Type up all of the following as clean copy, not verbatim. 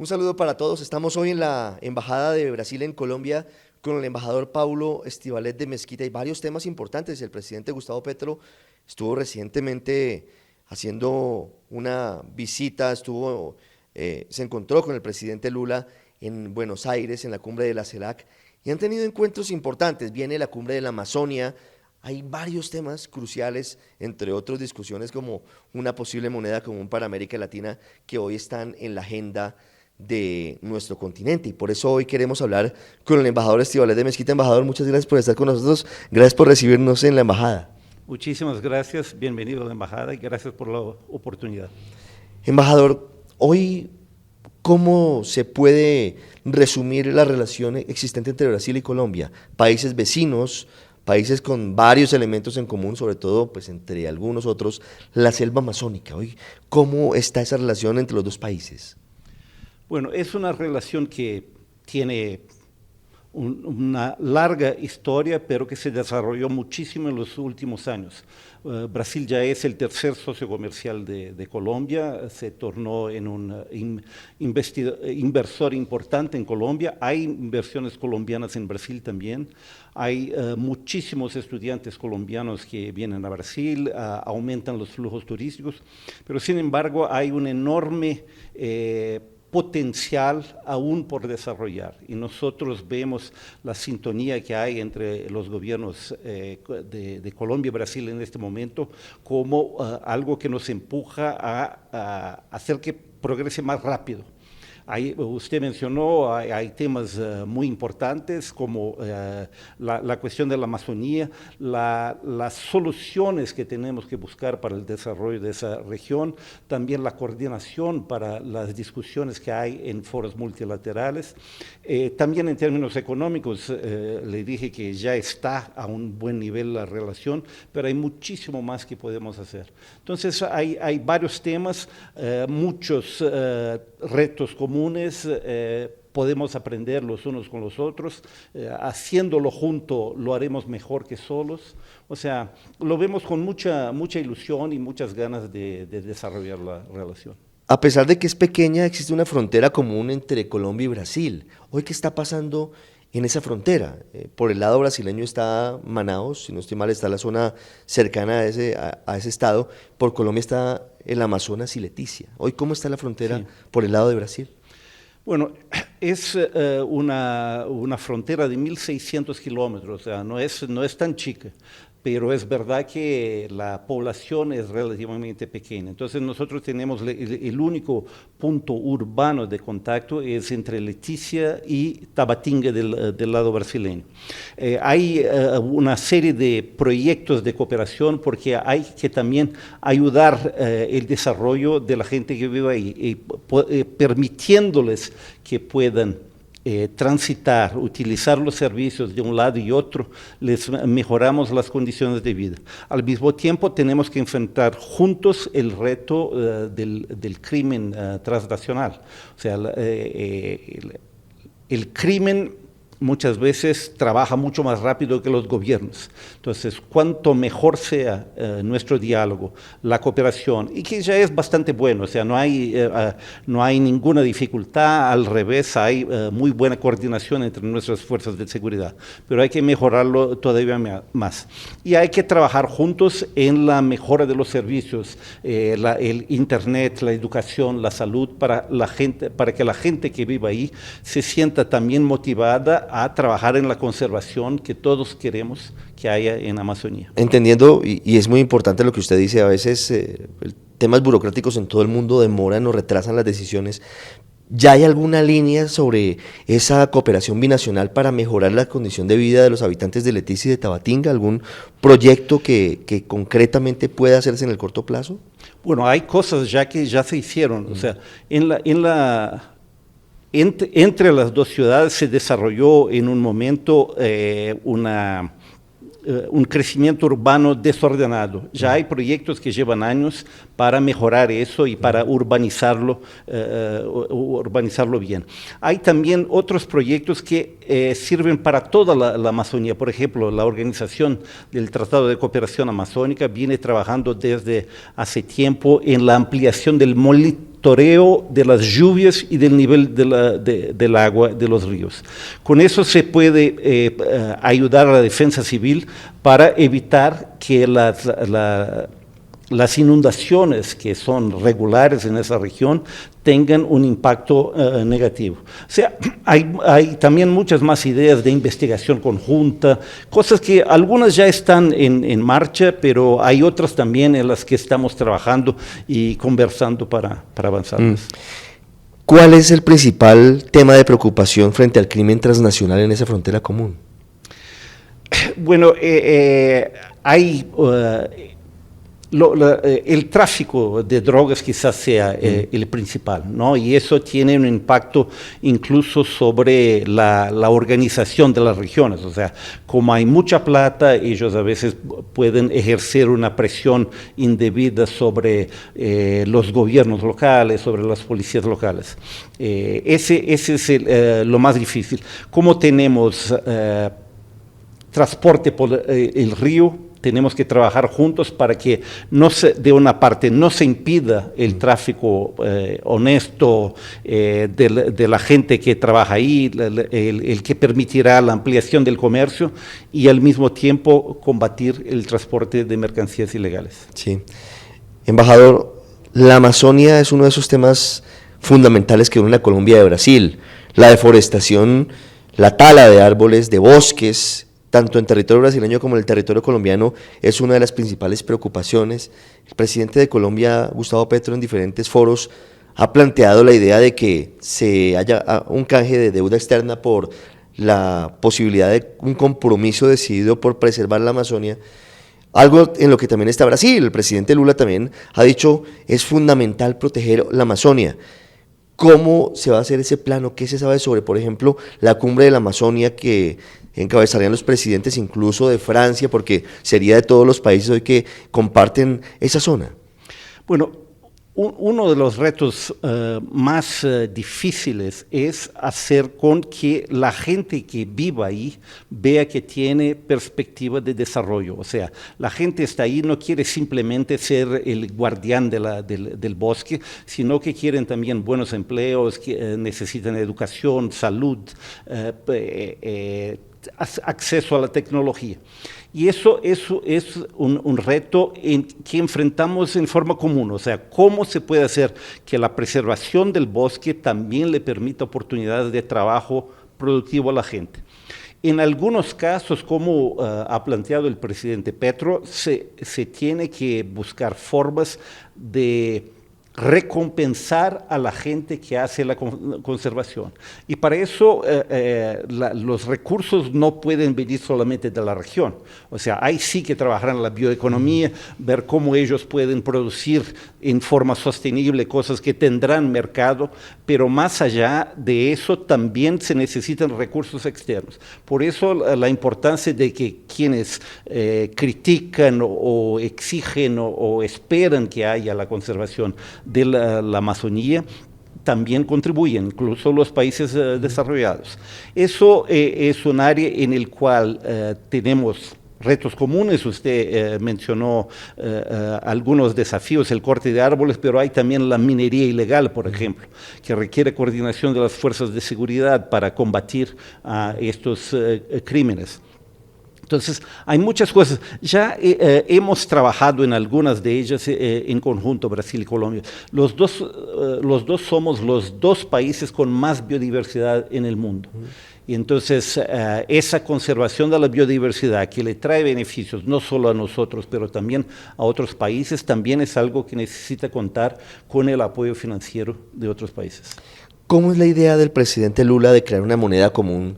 Un saludo para todos. Estamos hoy en la Embajada de Brasil en Colombia con el embajador Paulo Estivalet de Mesquita. Hay varios temas importantes. El presidente Gustavo Petro estuvo recientemente haciendo una visita, se encontró con el presidente Lula en Buenos Aires, en la cumbre de la CELAC, y han tenido encuentros importantes. Viene la cumbre de la Amazonia. Hay varios temas cruciales, entre otros discusiones como una posible moneda común para América Latina, que hoy están en la agenda de nuestro continente, y por eso hoy queremos hablar con el embajador Estivalet de Mesquita. Embajador, muchas gracias por estar con nosotros, gracias por recibirnos en la embajada. Muchísimas gracias, bienvenido a la embajada y gracias por la oportunidad. Embajador, hoy, ¿cómo se puede resumir la relación existente entre Brasil y Colombia? Países vecinos, países con varios elementos en común, sobre todo, pues entre algunos otros, la selva amazónica. Hoy, ¿cómo está esa relación entre los dos países? Bueno, es una relación que tiene una larga historia, pero que se desarrolló muchísimo en los últimos años. Brasil ya es el tercer socio comercial de Colombia, se tornó en un inversor importante en Colombia. Hay inversiones colombianas en Brasil también. Hay muchísimos estudiantes colombianos que vienen a Brasil, aumentan los flujos turísticos, pero sin embargo hay un enorme potencial aún por desarrollar, y nosotros vemos la sintonía que hay entre los gobiernos de Colombia y Brasil en este momento como algo que nos empuja a hacer que progrese más rápido. Usted mencionó, hay temas muy importantes como la cuestión de la Amazonía, las soluciones que tenemos que buscar para el desarrollo de esa región, también la coordinación para las discusiones que hay en foros multilaterales. También en términos económicos, le dije que ya está a un buen nivel la relación, pero hay muchísimo más que podemos hacer. Entonces hay varios temas, muchos retos comunes, podemos aprender los unos con los otros, haciéndolo junto lo haremos mejor que solos. O sea, lo vemos con mucha ilusión y muchas ganas de desarrollar la relación. A pesar de que es pequeña, existe una frontera común entre Colombia y Brasil. Hoy, ¿qué está pasando en esa frontera? Por el lado brasileño está Manaus, si no estoy mal, está la zona cercana a ese estado. Por Colombia está el Amazonas y Leticia. Hoy, ¿cómo está la frontera por el lado de Brasil? Bueno, es una frontera de 1.600 kilómetros, o sea, no es tan chica, pero es verdad que la población es relativamente pequeña. Entonces nosotros tenemos el único punto urbano de contacto es entre Leticia y Tabatinga del lado brasileño. Hay una serie de proyectos de cooperación porque hay que también ayudar el desarrollo de la gente que vive ahí, permitiéndoles que puedan transitar, utilizar los servicios de un lado y otro, les mejoramos las condiciones de vida. Al mismo tiempo tenemos que enfrentar juntos el reto del crimen transnacional. O sea, el crimen muchas veces trabaja mucho más rápido que los gobiernos. Entonces, cuanto mejor sea nuestro diálogo, la cooperación, y que ya es bastante bueno, o sea, no hay ninguna dificultad, al revés, hay muy buena coordinación entre nuestras fuerzas de seguridad, pero hay que mejorarlo todavía más. Y hay que trabajar juntos en la mejora de los servicios, el internet, la educación, la salud, para que la gente que vive ahí se sienta también motivada a trabajar en la conservación que todos queremos que haya en Amazonía. Entendiendo, y es muy importante lo que usted dice, a veces temas burocráticos en todo el mundo demoran o retrasan las decisiones. ¿Ya hay alguna línea sobre esa cooperación binacional para mejorar la condición de vida de los habitantes de Leticia y de Tabatinga? ¿Algún proyecto que concretamente pueda hacerse en el corto plazo? Bueno, hay cosas que ya se hicieron. O sea, entre las dos ciudades se desarrolló en un momento un crecimiento urbano desordenado. Ya hay proyectos que llevan años para mejorar eso y para urbanizarlo bien. Hay también otros proyectos que sirven para toda la Amazonía. Por ejemplo, la Organización del Tratado de Cooperación Amazónica viene trabajando desde hace tiempo en la ampliación del monitoreo de las lluvias y del nivel del agua de los ríos. Con eso se puede ayudar a la defensa civil para evitar que las inundaciones que son regulares en esa región tengan un impacto negativo. O sea, hay también muchas más ideas de investigación conjunta, cosas que algunas ya están en marcha, pero hay otras también en las que estamos trabajando y conversando para avanzar. ¿Cuál es el principal tema de preocupación frente al crimen transnacional en esa frontera común? Bueno, hay... el tráfico de drogas quizás sea el principal, ¿no? Y eso tiene un impacto incluso sobre la organización de las regiones. O sea, como hay mucha plata, ellos a veces pueden ejercer una presión indebida sobre los gobiernos locales, sobre las policías locales. Ese es lo más difícil. Como tenemos transporte por el río, tenemos que trabajar juntos para que de una parte no se impida el tráfico honesto de la gente que trabaja ahí, el que permitirá la ampliación del comercio y al mismo tiempo combatir el transporte de mercancías ilegales. Sí. Embajador, la Amazonia es uno de esos temas fundamentales que unen a Colombia y Brasil. La deforestación, la tala de árboles, de bosques, tanto en territorio brasileño como en el territorio colombiano, es una de las principales preocupaciones. El presidente de Colombia, Gustavo Petro, en diferentes foros ha planteado la idea de que se haya un canje de deuda externa por la posibilidad de un compromiso decidido por preservar la Amazonia, algo en lo que también está Brasil. El presidente Lula también ha dicho es fundamental proteger la Amazonia. ¿Cómo se va a hacer ese plano? ¿Qué se sabe sobre, por ejemplo, la cumbre de la Amazonia que encabezarían los presidentes incluso de Francia, porque sería de todos los países hoy que comparten esa zona? Bueno, uno de los retos más difíciles es hacer con que la gente que viva ahí vea que tiene perspectiva de desarrollo. O sea, la gente está ahí, no quiere simplemente ser el guardián del bosque, sino que quieren también buenos empleos, que necesitan educación, salud, acceso a la tecnología. Y eso es un reto que enfrentamos en forma común. O sea, cómo se puede hacer que la preservación del bosque también le permita oportunidades de trabajo productivo a la gente. En algunos casos, como ha planteado el presidente Petro, se tiene que buscar formas de recompensar a la gente que hace la conservación. Y para eso los recursos no pueden venir solamente de la región. O sea, hay sí que trabajar en la bioeconomía, ver cómo ellos pueden producir en forma sostenible cosas que tendrán mercado, pero más allá de eso también se necesitan recursos externos. Por eso la importancia de que quienes critican o exigen o esperan que haya la conservación de la Amazonía también contribuyen, incluso los países desarrollados. Eso es un área en el cual tenemos retos comunes. Usted mencionó algunos desafíos, el corte de árboles, pero hay también la minería ilegal, por ejemplo, que requiere coordinación de las fuerzas de seguridad para combatir estos crímenes. Entonces, hay muchas cosas. Ya hemos trabajado en algunas de ellas en conjunto, Brasil y Colombia. Los dos somos los dos países con más biodiversidad en el mundo. Y entonces, esa conservación de la biodiversidad que le trae beneficios no solo a nosotros, pero también a otros países, también es algo que necesita contar con el apoyo financiero de otros países. ¿Cómo es la idea del presidente Lula de crear una moneda común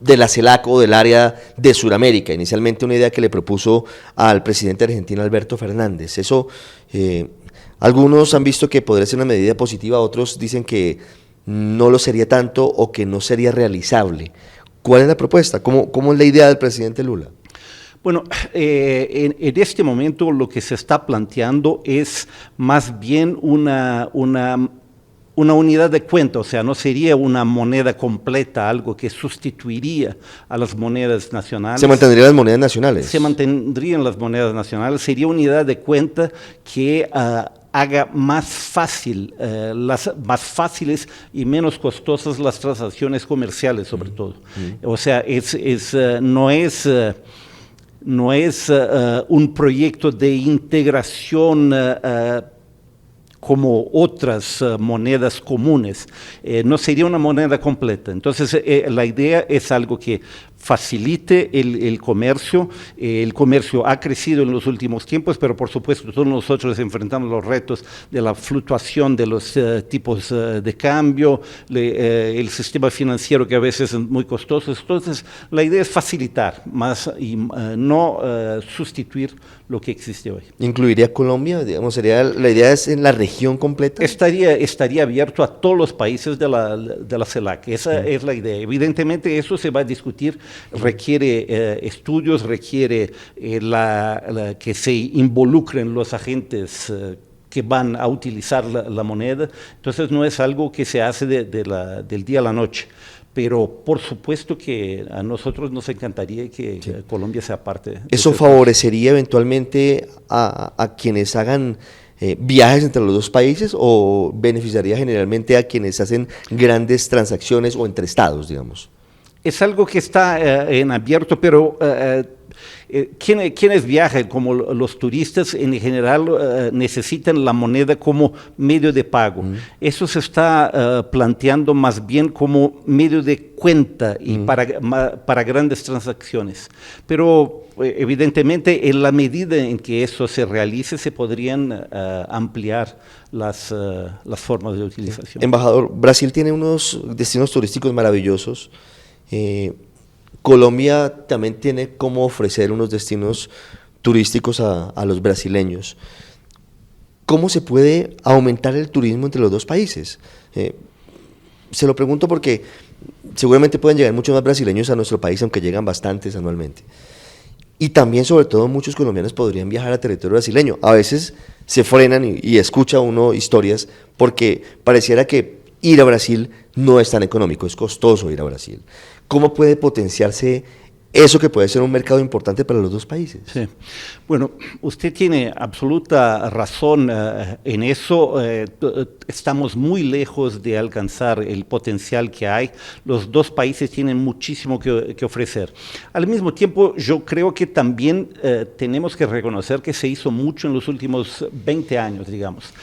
de la CELAC o del área de Sudamérica? Inicialmente una idea que le propuso al presidente argentino Alberto Fernández. Eso, algunos han visto que podría ser una medida positiva, otros dicen que no lo sería tanto o que no sería realizable. ¿Cuál es la propuesta? ¿Cómo es la idea del presidente Lula? Bueno, en este momento lo que se está planteando es más bien una unidad de cuenta. O sea, no sería una moneda completa, algo que sustituiría a las monedas nacionales. ¿Se mantendrían las monedas nacionales? Se mantendrían las monedas nacionales, sería unidad de cuenta que haga más más fáciles y menos costosas las transacciones comerciales, sobre todo. O sea, no es un proyecto de integración como otras monedas comunes. No sería una moneda completa. Entonces, la idea es algo que facilite el comercio. El comercio ha crecido en los últimos tiempos, pero por supuesto todos nosotros enfrentamos los retos de la fluctuación de los tipos de cambio, el sistema financiero que a veces es muy costoso. Entonces, la idea es facilitar más y no sustituir lo que existe hoy. ¿Incluiría Colombia? Digamos, la idea es en la región completa. Estaría abierto a todos los países de la CELAC. Esa es la idea. Evidentemente, eso se va a discutir. Requiere estudios, requiere que se involucren los agentes que van a utilizar la moneda. Entonces no es algo que se hace del día a la noche. Pero por supuesto que a nosotros nos encantaría que Colombia sea parte. ¿Eso favorecería eventualmente a quienes hagan viajes entre los dos países o beneficiaría generalmente a quienes hacen grandes transacciones o entre estados, digamos? Es algo que está en abierto, pero quienes viajan, como los turistas, en general necesitan la moneda como medio de pago. Eso se está planteando más bien como medio de cuenta y para grandes transacciones. Pero evidentemente, en la medida en que eso se realice, se podrían ampliar las formas de utilización. Embajador, Brasil tiene unos destinos turísticos maravillosos. Colombia también tiene cómo ofrecer unos destinos turísticos a los brasileños. ¿Cómo se puede aumentar el turismo entre los dos países? Se lo pregunto porque seguramente pueden llegar muchos más brasileños a nuestro país, aunque llegan bastantes anualmente. Y también, sobre todo, muchos colombianos podrían viajar a territorio brasileño. A veces se frenan y escucha uno historias porque pareciera que ir a Brasil no es tan económico, es costoso ir a Brasil. ¿Cómo puede potenciarse eso que puede ser un mercado importante para los dos países? Sí. Bueno, usted tiene absoluta razón en eso. Estamos muy lejos de alcanzar el potencial que hay. Los dos países tienen muchísimo que ofrecer. Al mismo tiempo, yo creo que también tenemos que reconocer que se hizo mucho en los últimos 20 años, digamos.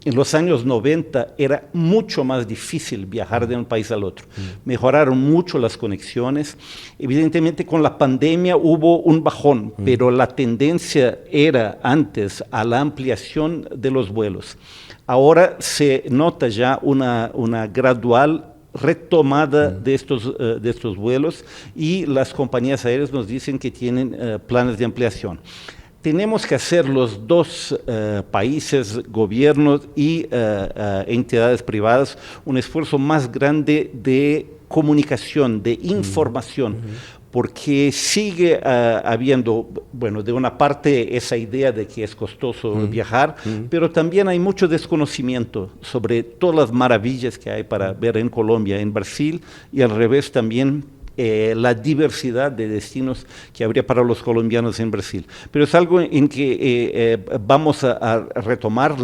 En los años 90 era mucho más difícil viajar de un país al otro. Mejoraron mucho las conexiones. Evidentemente con la pandemia hubo un bajón, pero la tendencia era antes a la ampliación de los vuelos. Ahora se nota ya una gradual retomada de estos vuelos y las compañías aéreas nos dicen que tienen planes de ampliación. Tenemos que hacer los dos países, gobiernos y entidades privadas, un esfuerzo más grande de comunicación, de información, porque sigue habiendo, bueno, de una parte esa idea de que es costoso viajar, pero también hay mucho desconocimiento sobre todas las maravillas que hay para ver en Colombia, en Brasil, y al revés también. La diversidad de destinos que habría para los colombianos en Brasil. Pero es algo en que vamos a retomar.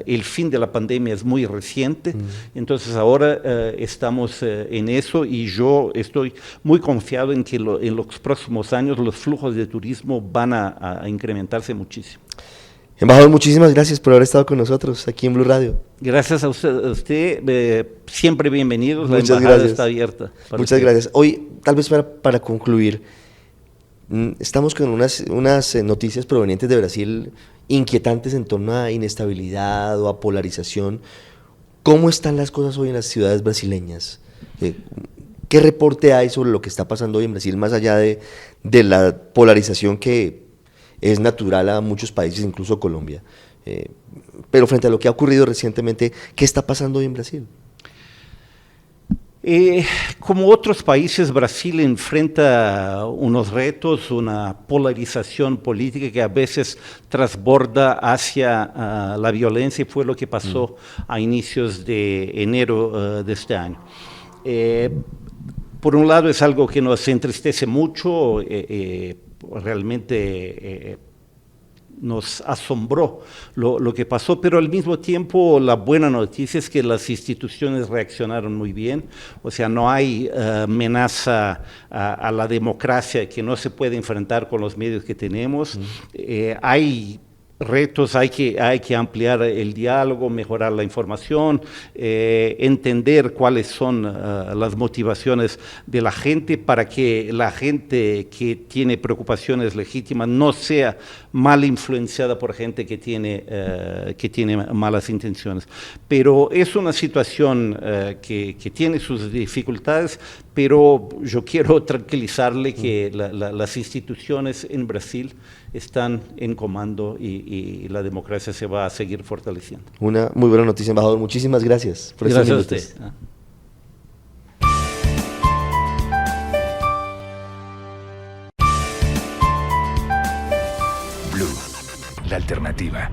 El fin de la pandemia es muy reciente, entonces ahora estamos en eso y yo estoy muy confiado en que en los próximos años los flujos de turismo van a incrementarse muchísimo. Embajador, muchísimas gracias por haber estado con nosotros aquí en Blue Radio. Gracias a usted, siempre bienvenidos, la Muchas embajada gracias. está abierta. Muchas gracias. Hoy, tal vez para concluir, estamos con unas noticias provenientes de Brasil inquietantes en torno a inestabilidad o a polarización. ¿Cómo están las cosas hoy en las ciudades brasileñas? ¿Qué reporte hay sobre lo que está pasando hoy en Brasil, más allá de la polarización que es natural a muchos países, incluso Colombia? Pero frente a lo que ha ocurrido recientemente, ¿qué está pasando hoy en Brasil? Como otros países, Brasil enfrenta unos retos, una polarización política que a veces transborda hacia la violencia, y fue lo que pasó a inicios de enero de este año. Por un lado es algo que nos entristece mucho, realmente nos asombró lo que pasó, pero al mismo tiempo la buena noticia es que las instituciones reaccionaron muy bien, o sea, no hay amenaza a la democracia que no se puede enfrentar con los medios que tenemos, hay retos, hay que ampliar el diálogo, mejorar la información, entender cuáles son las motivaciones de la gente para que la gente que tiene preocupaciones legítimas no sea mal influenciada por gente que tiene malas intenciones. Pero es una situación que tiene sus dificultades, pero yo quiero tranquilizarle que las instituciones en Brasil están en comando y la democracia se va a seguir fortaleciendo. Una muy buena noticia, embajador. Muchísimas gracias por estos minutos. Gracias a usted. Blue, la alternativa.